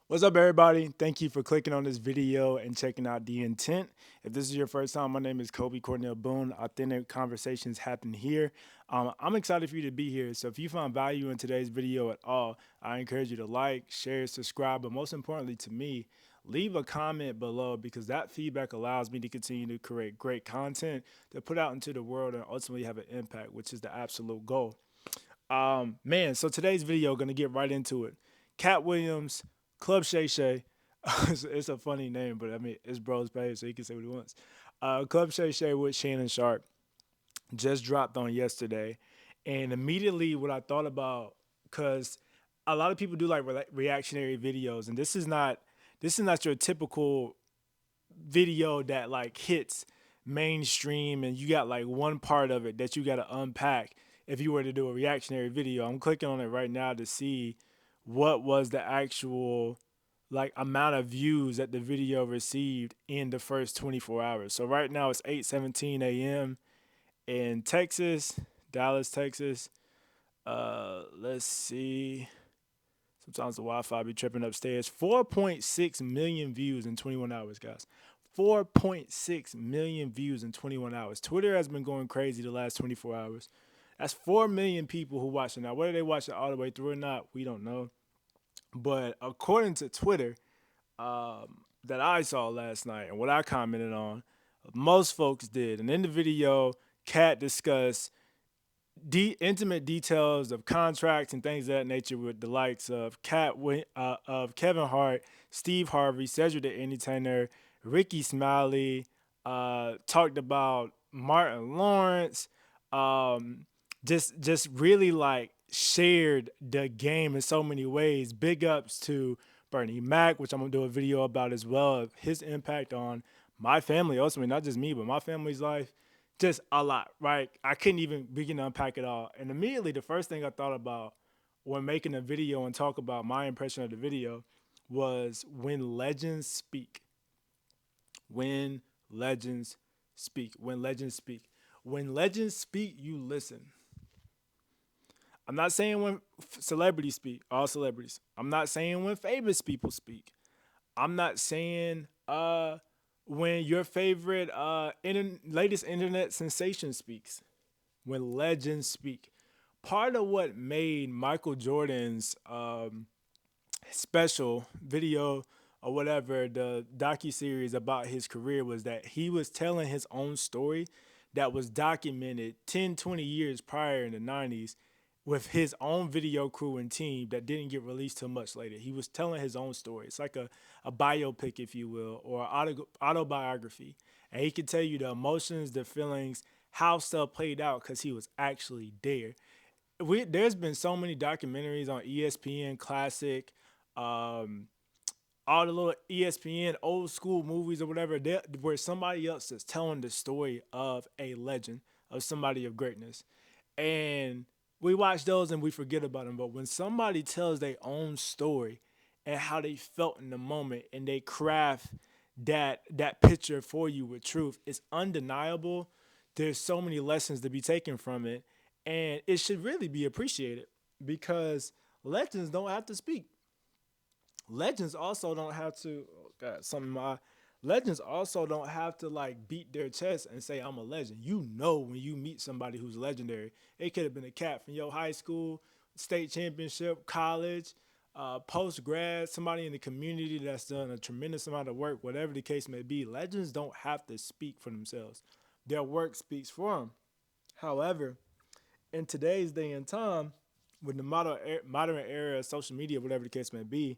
What's up, everybody? Thank you for clicking on this video and checking out the intent. If this is your first time, my name is Kobe Cornell Boone. Authentic conversations happen here. I'm excited for you to be here. So if you found value in today's video at all, I encourage you to like, share, subscribe, but most importantly to me, leave a comment below because that feedback allows me to continue to create great content to put out into the world and ultimately have an impact, which is the absolute goal. Man, so today's video, gonna get right into it. Katt Williams, Club Shay Shay. It's a funny name, but I mean it's bro's page, so he can say what he wants. Club Shay Shay with Shannon Sharpe just dropped on yesterday, and immediately what I thought about, because a lot of people do like reactionary videos, and this is not your typical video that like hits mainstream and you got like one part of it that you got to unpack if you were to do a reactionary video. I'm clicking on it right now to see what was the actual like amount of views that the video received in the first 24 hours. So right now it's 8:17 a.m. in Texas, Dallas, Texas. Let's see. Sometimes the Wi-Fi be tripping upstairs. 4.6 million views in 21 hours, guys. 4.6 million views in 21 hours. Twitter has been going crazy the last 24 hours. That's 4 million people who watch it. Now, whether they watch it all the way through or not, we don't know. But according to Twitter, that I saw last night and what I commented on, most folks did. And in the video, Kat discussed intimate details of contracts and things of that nature with the likes of of Kevin Hart, Steve Harvey, Cedric the Entertainer, Ricky Smiley, talked about Martin Lawrence, um, just really like shared the game in so many ways. Big ups to Bernie Mac, which I'm gonna do a video about as well, of his impact on my family, ultimately, not just me, but my family's life. Just a lot, right? I couldn't even begin to unpack it all. And immediately, the first thing I thought about when making a video and talk about my impression of the video was when legends speak. When legends speak. When legends speak. When legends speak, you listen. I'm not saying when celebrities speak, all celebrities. I'm not saying when famous people speak. I'm not saying when your favorite latest internet sensation speaks. When legends speak. Part of what made Michael Jordan's special video or whatever, the docu series about his career, was that he was telling his own story that was documented 10, 20 years prior in the 90s with his own video crew and team that didn't get released till much later. He was telling his own story. It's like a biopic, if you will, or autobiography. And he could tell you the emotions, the feelings, how stuff played out because he was actually there. There's been so many documentaries on ESPN Classic, um, all the little ESPN old school movies or whatever, where somebody else is telling the story of a legend, of somebody of greatness. And we watch those and we forget about them. But when somebody tells their own story and how they felt in the moment and they craft that picture for you with truth, it's undeniable. There's so many lessons to be taken from it. And it should really be appreciated because legends don't have to speak. Legends also don't have to, oh God, something my legends also don't have to like beat their chest and say I'm a legend. You know when you meet somebody who's legendary. It could have been a cat from your high school, state championship, college, post grad, somebody in the community that's done a tremendous amount of work, whatever the case may be. Legends don't have to speak for themselves. Their work speaks for them. However, in today's day and time, with the modern era of social media, whatever the case may be,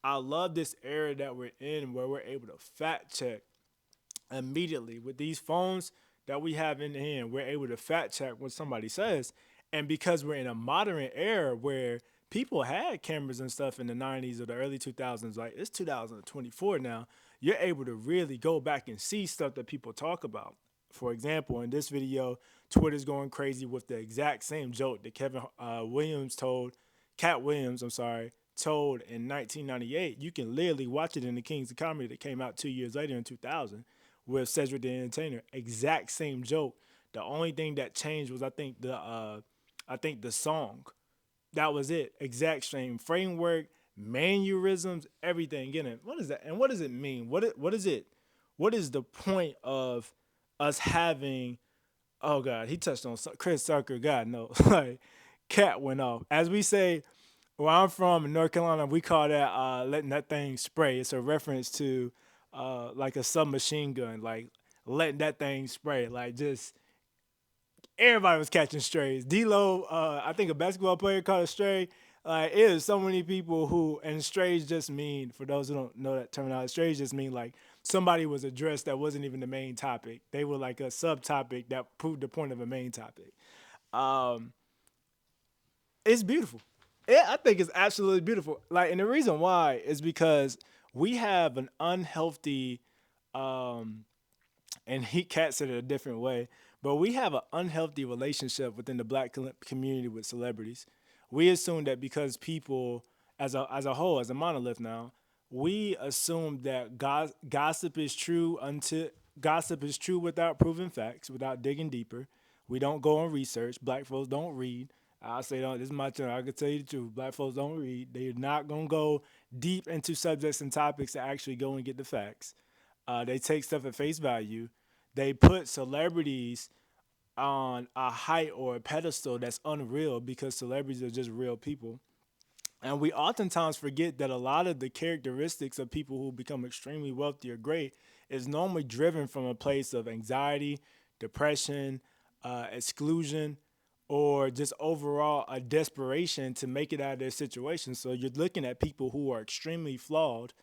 I love this era that we're in where we're able to fact check immediately with these phones that we have in the hand. We're able to fact check what somebody says. And because we're in a modern era where people had cameras and stuff in the 90s or the early 2000s, like it's 2024 now, you're able to really go back and see stuff that people talk about. For example, in this video, Twitter's going crazy with the exact same joke that Katt Williams, I'm sorry, told in 1998. You can literally watch it in the Kings of Comedy that came out 2 years later in 2000 with Cedric the Entertainer. Exact same joke. The only thing that changed was I think the song. That was it. Exact same framework, mannerisms, everything in it. What is that? And what does it mean? What is it? What is the point of us having? Oh God, he touched on Chris Tucker. God knows, like cat went off. As we say, where I'm from in North Carolina, we call that letting that thing spray. It's a reference to like a submachine gun, like letting that thing spray, like just everybody was catching strays. D'Lo, I think a basketball player caught a stray. Like it is so many people who, and strays just mean, for those who don't know that terminology, strays just mean like somebody was addressed that wasn't even the main topic. They were like a subtopic that proved the point of a main topic. Um, it's beautiful. Yeah, I think it's absolutely beautiful. Like, and the reason why is because we have an unhealthy, um, and he Cat said it a different way, but we have an unhealthy relationship within the black community with celebrities. We assume that because people, as a whole, as a monolith now, we assume that gossip is true until gossip is true without proven facts, without digging deeper. We don't go and research. Black folks don't read. I say, no, this is my turn. I can tell you the truth. Black folks don't read. They're not gonna go deep into subjects and topics to actually go and get the facts. They take stuff at face value. They put celebrities on a height or a pedestal that's unreal because celebrities are just real people. And we oftentimes forget that a lot of the characteristics of people who become extremely wealthy or great is normally driven from a place of anxiety, depression, exclusion, or just overall a desperation to make it out of their situation. So you're looking at people who are extremely flawed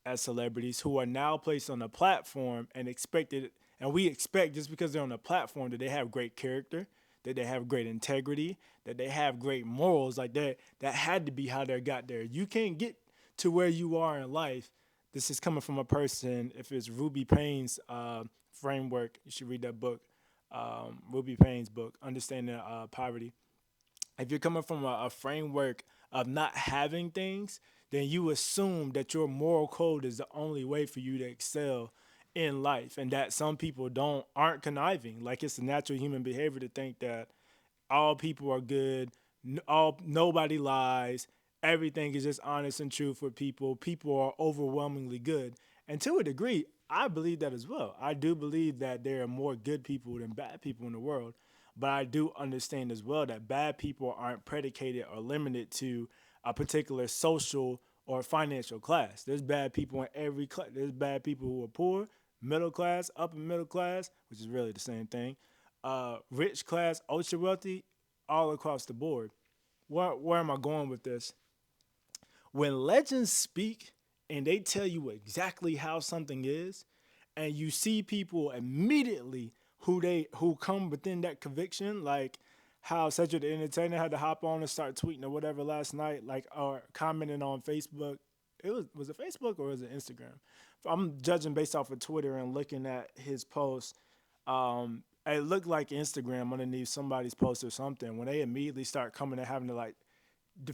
as celebrities who are now placed on a platform and expected, and we expect just because they're on a platform that they have great character, that they have great integrity, that they have great morals. Like that had to be how they got there. You can't get to where you are in life. This is coming from a person. If it's Ruby Payne's framework, you should read that book. Ruby Payne's book, Understanding Poverty. If you're coming from a framework of not having things, then you assume that your moral code is the only way for you to excel in life, and that some people don't aren't conniving. Like it's a natural human behavior to think that all people are good, all nobody lies, everything is just honest and true for people. People are overwhelmingly good, and to a degree, I believe that as well. I do believe that there are more good people than bad people in the world, but I do understand as well that bad people aren't predicated or limited to a particular social or financial class. There's bad people in every class. There's bad people who are poor, middle class, upper middle class, which is really the same thing, rich class, ultra wealthy, all across the board. Where am I going with this? When legends speak and they tell you exactly how something is, and you see people immediately who come within that conviction, like how Cedric the Entertainer had to hop on and start tweeting or whatever last night, like or commenting on Facebook. Was it Facebook or was it Instagram? I'm judging based off of Twitter and looking at his post. It looked like Instagram underneath somebody's post or something. When they immediately start coming and having to like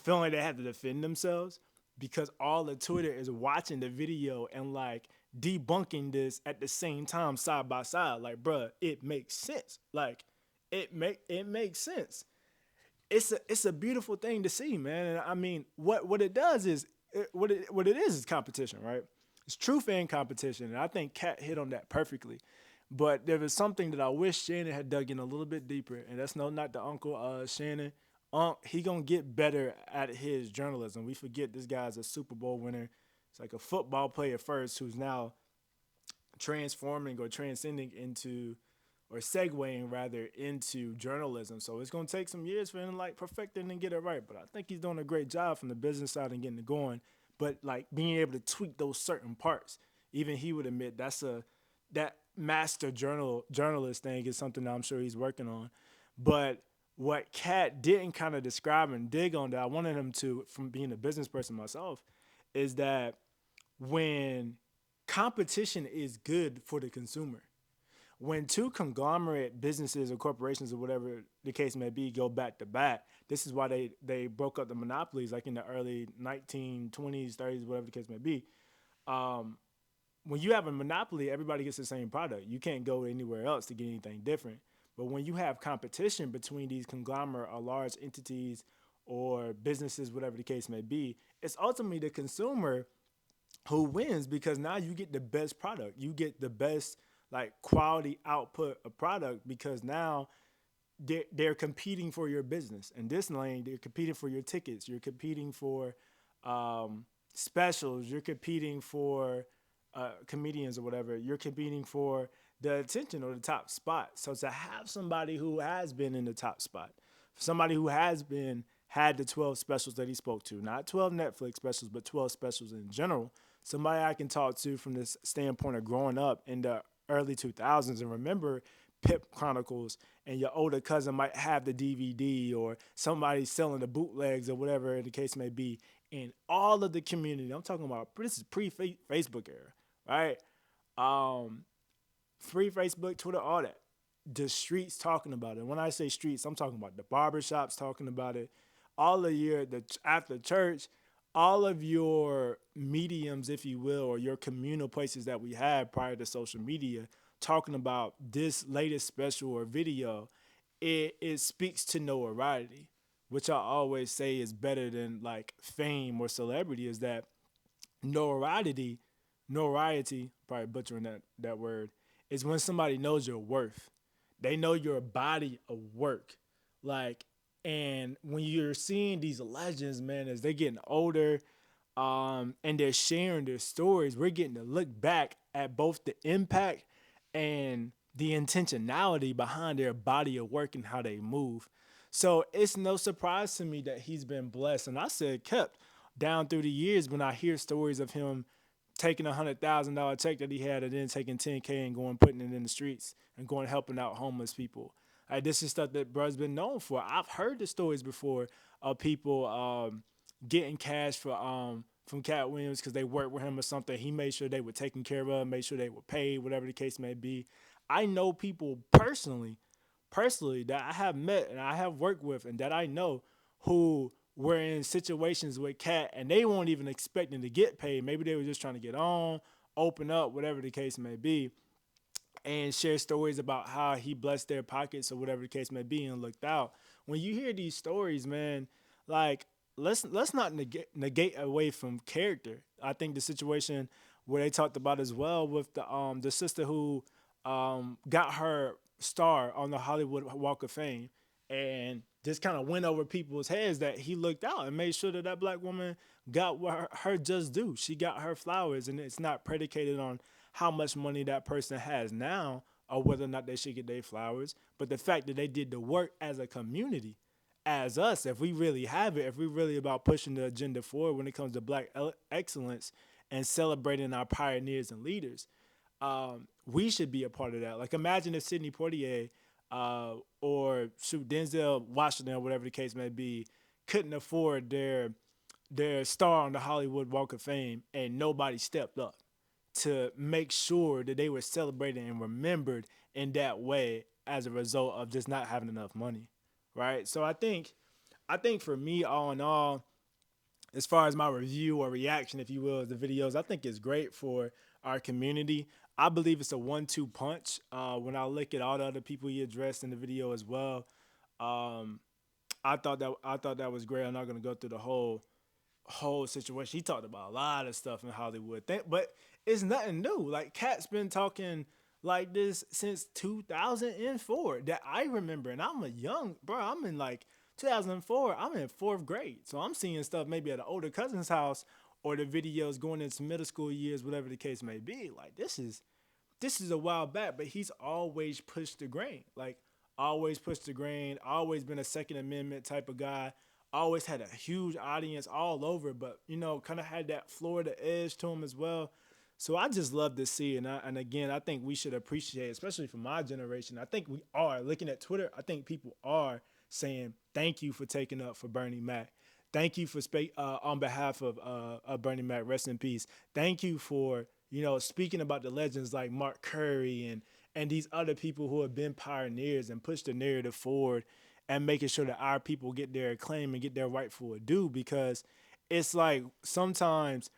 feeling like they have to defend themselves because all of Twitter is watching the video and like debunking this at the same time side by side. Like, bruh, it makes sense. Like, it makes sense. It's a beautiful thing to see, man. And I mean, what it does is what it is competition, right? It's truth and competition, and I think Kat hit on that perfectly. But there was something that I wish Shannon had dug in a little bit deeper, and that's no not the Uncle Shannon. He gonna get better at his journalism. We forget this guy's a Super Bowl winner. It's like a football player first, who's now transforming or transcending into or segueing rather into journalism. So it's gonna take some years for him to like perfect it and get it right. But I think he's doing a great job from the business side and getting it going. But like being able to tweak those certain parts, even he would admit that master journalist thing is something that I'm sure he's working on. But what Kat didn't kind of describe and dig on that I wanted him to, from being a business person myself, is that when competition is good for the consumer, when two conglomerate businesses or corporations or whatever the case may be go back to back, this is why they broke up the monopolies like in the early 1920s, 30s, whatever the case may be. Um, when you have a monopoly, everybody gets the same product. You can't go anywhere else to get anything different. But when you have competition between these conglomerate or large entities or businesses, whatever the case may be, it's ultimately the consumer who wins because now you get the best product. You get the best like quality output of product because now they're competing for your business. In this lane, they're competing for your tickets. You're competing for um, specials. You're competing for comedians or whatever. You're competing for the attention or the top spot. So to have somebody who has been in the top spot, somebody who has been had the 12 specials that he spoke to, not 12 Netflix specials, but 12 specials in general, somebody I can talk to from this standpoint of growing up in the early 2000s and remember Pip Chronicles, and your older cousin might have the DVD or somebody selling the bootlegs or whatever the case may be in all of the community. I'm talking about this is pre-Facebook era, right? Um, Free Facebook, Twitter, all that. The streets talking about it. When I say streets, I'm talking about the barbershops talking about it. All of your after church, all of your mediums, if you will, or your communal places that we had prior to social media, talking about this latest special or video, it speaks to notoriety, which I always say is better than like fame or celebrity. Is that notoriety, notoriety, probably butchering that word, is when somebody knows your worth. They know your body of work. Like, and when you're seeing these legends, man, as they're getting older, and they're sharing their stories, we're getting to look back at both the impact and the intentionality behind their body of work and how they move. So it's no surprise to me that he's been blessed. And I said kept down through the years when I hear stories of him taking $100,000 check that he had and then taking 10K and going putting it in the streets and going helping out homeless people. This is stuff that bruh's been known for. I've heard the stories before of people getting cash for from Katt Williams because they worked with him or something. He made sure they were taken care of, made sure they were paid, whatever the case may be. I know people personally that I have met and I have worked with and that I know who were in situations with Katt and they weren't even expecting to get paid. Maybe they were just trying to get on, open up, whatever the case may be, and share stories about how he blessed their pockets or whatever the case may be and looked out. When you hear these stories, man, like let's not negate away from character. I think the situation where they talked about as well with the sister who got her star on the Hollywood Walk of Fame and just kind of went over people's heads that he looked out and made sure that that black woman got what her just due. She got her flowers, and it's not predicated on how much money that person has now or whether or not they should get their flowers, but the fact that they did the work as a community, as us, if we really have it, if we really about pushing the agenda forward when it comes to black excellence and celebrating our pioneers and leaders, we should be a part of that. Like imagine if Sidney Poitier or shoot Denzel Washington, or whatever the case may be, couldn't afford their star on the Hollywood Walk of Fame, and nobody stepped up to make sure that they were celebrated and remembered in that way as a result of just not having enough money, right? So I think for me, all in all, as far as my review or reaction, if you will, of the videos, I think it's great for our community. I believe it's a one-two punch. When I look at all the other people he addressed in the video as well, um, I thought that was great. I'm not gonna go through the whole situation. He talked about a lot of stuff in Hollywood, but it's nothing new. Like Katt's been talking like this since 2004 that I remember, and I'm a young bro. I'm in like 2004. I'm in fourth grade, so I'm seeing stuff maybe at an older cousin's house or the videos going into middle school years, whatever the case may be. Like this is a while back, but he's always pushed the grain. Like always pushed the grain, always been a Second Amendment type of guy, always had a huge audience all over, but kind of had that Florida edge to him as well. So I just love to see, and again, I think we should appreciate, especially for my generation. I think we are looking at Twitter. I think people are saying thank you for taking up for Bernie Mac. Thank you for on behalf of Bernie Mac. Rest in peace. Thank you for speaking about the legends like Mark Curry and these other people who have been pioneers and pushed the narrative forward and making sure that our people get their acclaim and get their rightful due, because it's like sometimes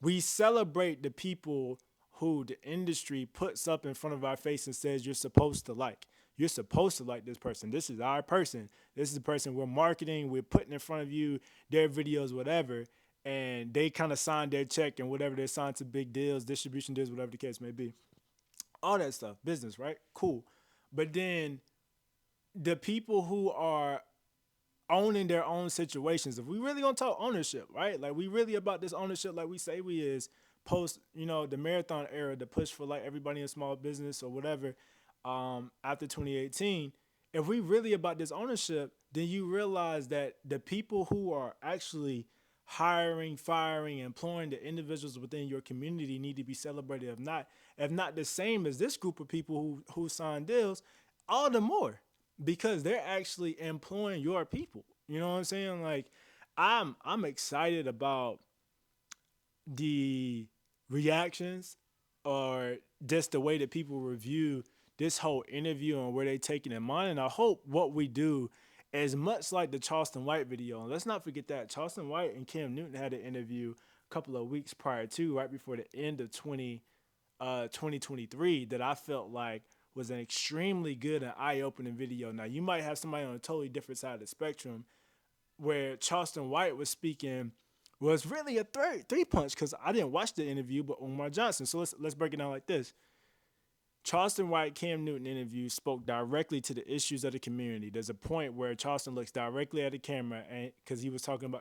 we celebrate the people who the industry puts up in front of our face and says you're supposed to like. You're supposed to like this person. This is our person. This is the person we're marketing. We're putting in front of you, their videos, whatever. and they kind of signed their check and whatever they signed to big deals, distribution deals, whatever the case may be. All that stuff, business, right? Cool. But then the people who are owning their own situations, if we really gonna talk ownership, right? Like we really about this ownership, like we say we is post, the marathon era, the push for like everybody in small business or whatever, after 2018. If we really about this ownership, then you realize that the people who are actually hiring, firing, employing the individuals within your community need to be celebrated. If not the same as this group of people who sign deals, all the more because they're actually employing your people. You know what I'm saying? Like, I'm excited about the reactions or just the way that people review this whole interview and where they take it in mind. And I hope what we do is much like the Charleston White video. And let's not forget that Charleston White and Cam Newton had an interview a couple of weeks prior to, right before the end of 2023, that I felt like was an extremely good and eye-opening video. Now, you might have somebody on a totally different side of the spectrum where Charleston White was speaking was really a three punch because I didn't watch the interview, but Umar Johnson. So let's break it down like this. Charleston White Cam Newton interview spoke directly to the issues of the community. There's a point where Charleston looks directly at the camera, and because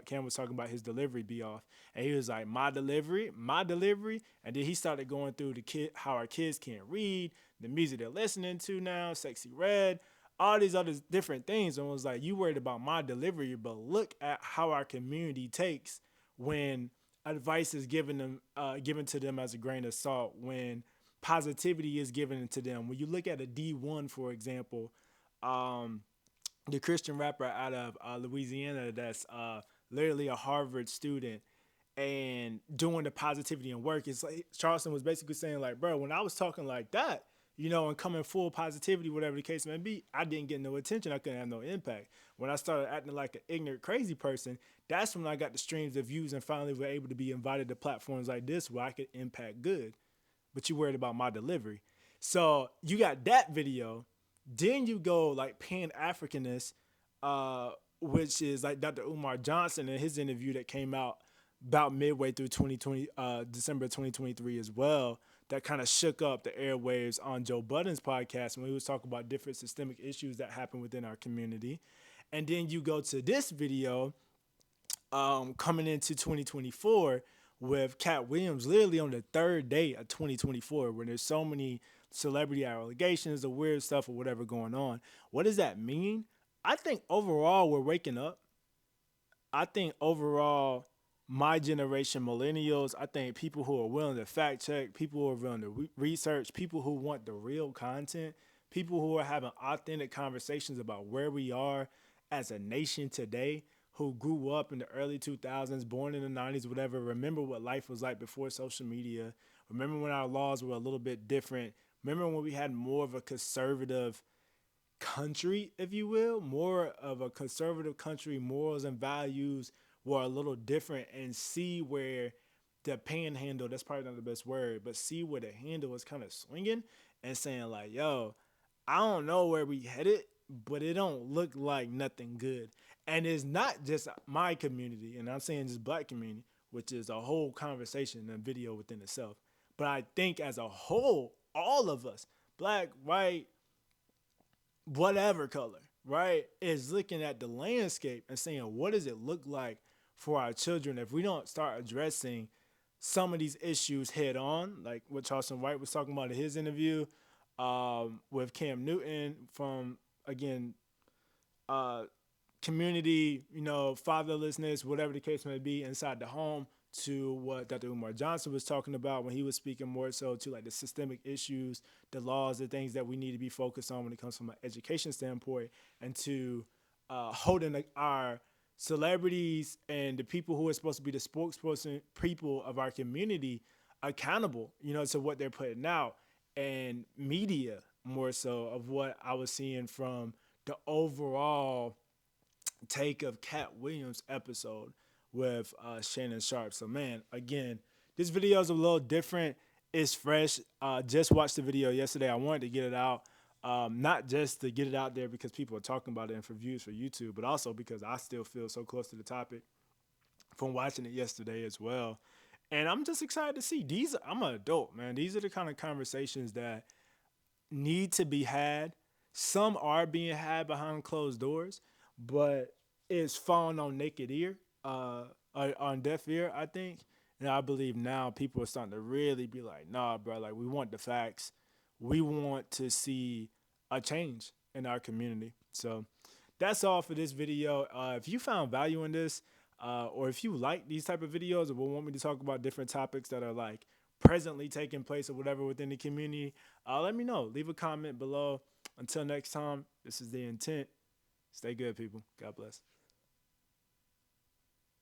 Cam was talking about his delivery be off, and he was like, my delivery," and then he started going through how our kids can't read, the music they're listening to now, Sexy Red, all these other different things, and was like, "You worried about my delivery, but look at how our community takes when advice is given to them as a grain of salt, when positivity is given to them. When you look at a D1, for example, um, the Christian rapper out of Louisiana that's literally a Harvard student and doing the positivity and work, it's like Charleston was basically saying like, bro, when I was talking like that, and coming full positivity, whatever the case may be, I didn't get no attention. I couldn't have no impact. When I started acting like an ignorant, crazy person, that's when I got the streams of views and finally were able to be invited to platforms like this where I could impact good. But you worried about my delivery. So you got that video. Then you go like Pan Africanist, which is like Dr. Umar Johnson in his interview that came out about midway through 2020, December 2023 as well. That kind of shook up the airwaves on Joe Budden's podcast when he was talking about different systemic issues that happen within our community. And then you go to this video coming into 2024 with Katt Williams literally on the third day of 2024 when there's so many celebrity allegations or weird stuff or whatever going on. What does that mean? I think overall we're waking up. I think overall my generation, millennials, I think people who are willing to fact check, people who are willing to research, people who want the real content, people who are having authentic conversations about where we are as a nation today, who grew up in the early 2000s, born in the 90s, whatever, remember what life was like before social media, remember when our laws were a little bit different, remember when we had more of a conservative country, if you will, more of a conservative country, morals and values were a little different, and see where the panhandle, that's probably not the best word, but see where the handle was kind of swinging and saying like, yo, I don't know where we headed, but it don't look like nothing good. And it's not just my community, and I'm saying just black community, which is a whole conversation and video within itself. But I think as a whole, all of us, black, white, whatever color, right, is looking at the landscape and saying, what does it look like for our children if we don't start addressing some of these issues head on, like what Charleston White was talking about in his interview with Cam Newton from, again, uh, community, fatherlessness, whatever the case may be inside the home, to what Dr. Umar Johnson was talking about when he was speaking more so to like the systemic issues, the laws, the things that we need to be focused on when it comes from an education standpoint, and to holding our celebrities and the people who are supposed to be the spokesperson people of our community accountable, to what they're putting out, and media more so of what I was seeing from the overall take of Katt Williams episode with Shannon Sharpe. So man, again, this video is a little different. It's fresh. Just watched the video yesterday. I wanted to get it out. Not just to get it out there because people are talking about it and for views for YouTube, but also because I still feel so close to the topic. from watching it yesterday as well. And I'm just excited to see these. I'm an adult, man. These are the kind of conversations that need to be had. Some are being had behind closed doors, but it's falling on naked ear, on deaf ear, I think. And I believe now people are starting to really be like, nah, bro, like we want the facts. We want to see a change in our community. So that's all for this video. If you found value in this, or if you like these type of videos or want me to talk about different topics that are like presently taking place or whatever within the community, let me know. Leave a comment below. Until next time, this is the intent. Stay good, people. God bless.